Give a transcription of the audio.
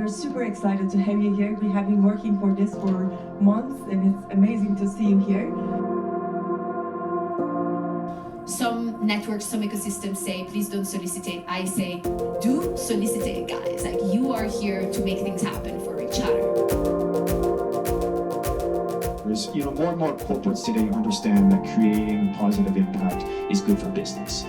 we're super excited to have you here. We have been working for this for months, and it's amazing to see you here. Some networks, some ecosystems say, please don't solicitate. I say, do solicitate, guys. Like, you are here to make things happen for each other. More and more corporates today understand that creating positive impact is good for business.